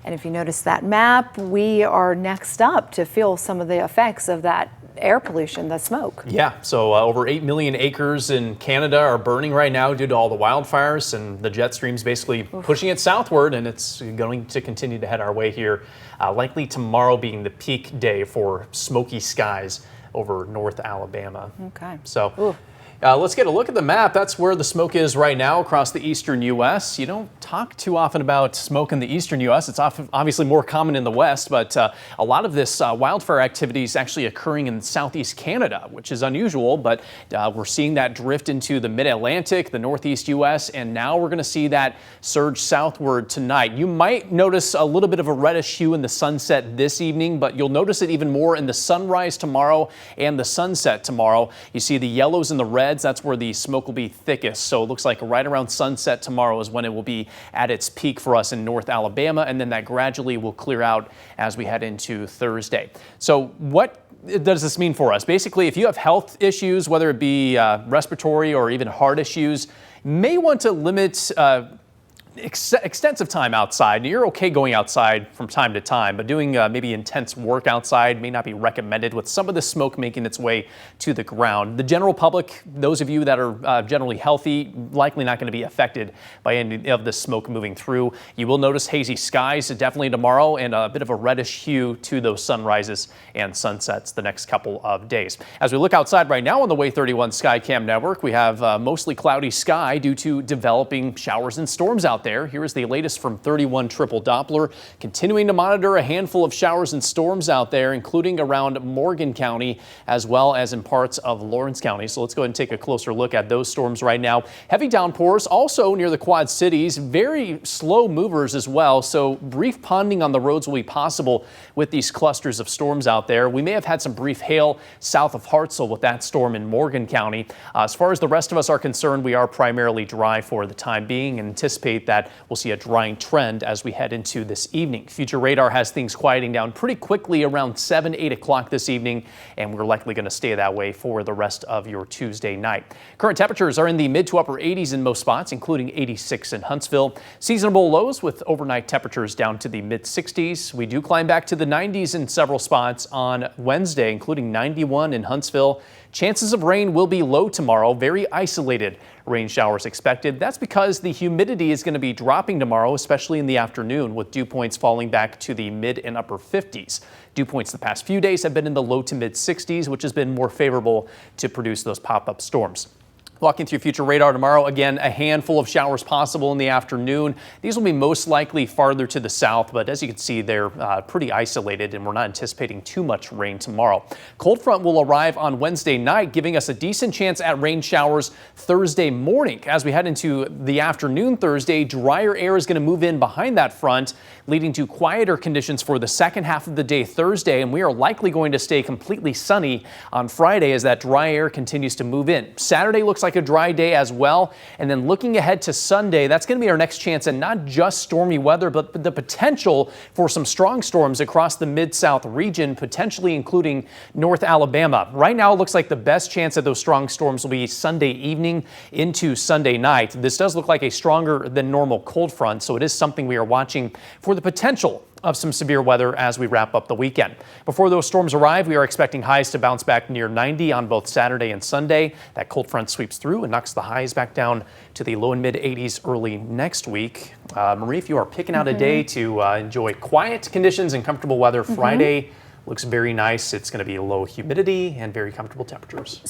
And if you notice that map, we are next up to feel some of the effects of that air pollution, the smoke. Yeah, so over 8 million acres in Canada are burning right now due to all the wildfires, and the jet stream's basically pushing it southward, and it's going to continue to head our way here. Likely tomorrow being the peak day for smoky skies over North Alabama. Okay. So. Let's get a look at the map. That's where the smoke is right now across the eastern U.S. You don't talk too often about smoke in the eastern U.S. It's obviously more common in the west, but a lot of this wildfire activity is actually occurring in southeast Canada, which is unusual, but we're seeing that drift into the mid-Atlantic, the northeast U.S., and now we're going to see that surge southward tonight. You might notice a little bit of a reddish hue in the sunset this evening, but you'll notice it even more in the sunrise tomorrow and the sunset tomorrow. You see the yellows and the reds. That's where the smoke will be thickest. So it looks like right around sunset tomorrow is when it will be at its peak for us in North Alabama, and then that gradually will clear out as we head into Thursday. So what does this mean for us? Basically, if you have health issues, whether it be respiratory or even heart issues, you may want to limit extensive time outside. You're okay going outside from time to time, but doing maybe intense work outside may not be recommended with some of the smoke making its way to the ground. The general public, those of you that are generally healthy, likely not going to be affected by any of the smoke moving through. You will notice hazy skies definitely tomorrow and a bit of a reddish hue to those sunrises and sunsets the next couple of days. As we look outside right now on the Way 31 Skycam network, we have mostly cloudy sky due to developing showers and storms out there. Here is the latest from 31 Triple Doppler, continuing to monitor a handful of showers and storms out there, including around Morgan County as well as in parts of Lawrence County. So let's go ahead and take a closer look at those storms right now. Heavy downpours also near the Quad Cities, very slow movers as well. So brief ponding on the roads will be possible with these clusters of storms out there. We may have had some brief hail south of Hartselle with that storm in Morgan County. As far as the rest of us are concerned, we are primarily dry for the time being and anticipate that we'll see a drying trend as we head into this evening. Future radar has things quieting down pretty quickly around 7, 8 o'clock this evening, and we're likely going to stay that way for the rest of your Tuesday night. Current temperatures are in the mid to upper 80s in most spots, including 86 in Huntsville. Seasonable lows with overnight temperatures down to the mid 60s. We do climb back to the 90s in several spots on Wednesday, including 91 in Huntsville. Chances of rain will be low tomorrow, very isolated rain showers expected. That's because the humidity is going to be dropping tomorrow, especially in the afternoon, with dew points falling back to the mid and upper 50s. Dew points the past few days have been in the low to mid 60s, which has been more favorable to produce those pop-up storms. Walking through future radar tomorrow, again, a handful of showers possible in the afternoon. These will be most likely farther to the south, but as you can see, they're pretty isolated, and we're not anticipating too much rain tomorrow. Cold front will arrive on Wednesday night, giving us a decent chance at rain showers Thursday morning. As we head into the afternoon Thursday, drier air is going to move in behind that front, leading to quieter conditions for the second half of the day Thursday, and we are likely going to stay completely sunny on Friday as that dry air continues to move in. Saturday looks like a dry day as well. And then looking ahead to Sunday, that's going to be our next chance at not just stormy weather, but the potential for some strong storms across the Mid-South region, potentially including North Alabama. Right now, it looks like the best chance at those strong storms will be Sunday evening into Sunday night. This does look like a stronger than normal cold front, so it is something we are watching for the potential of some severe weather as we wrap up the weekend. Before those storms arrive, we are expecting highs to bounce back near 90 on both Saturday and Sunday. That cold front sweeps through and knocks the highs back down to the low and mid 80s early next week. Marie, if you are picking out a day to enjoy quiet conditions and comfortable weather, Friday looks very nice. It's going to be low humidity and very comfortable temperatures.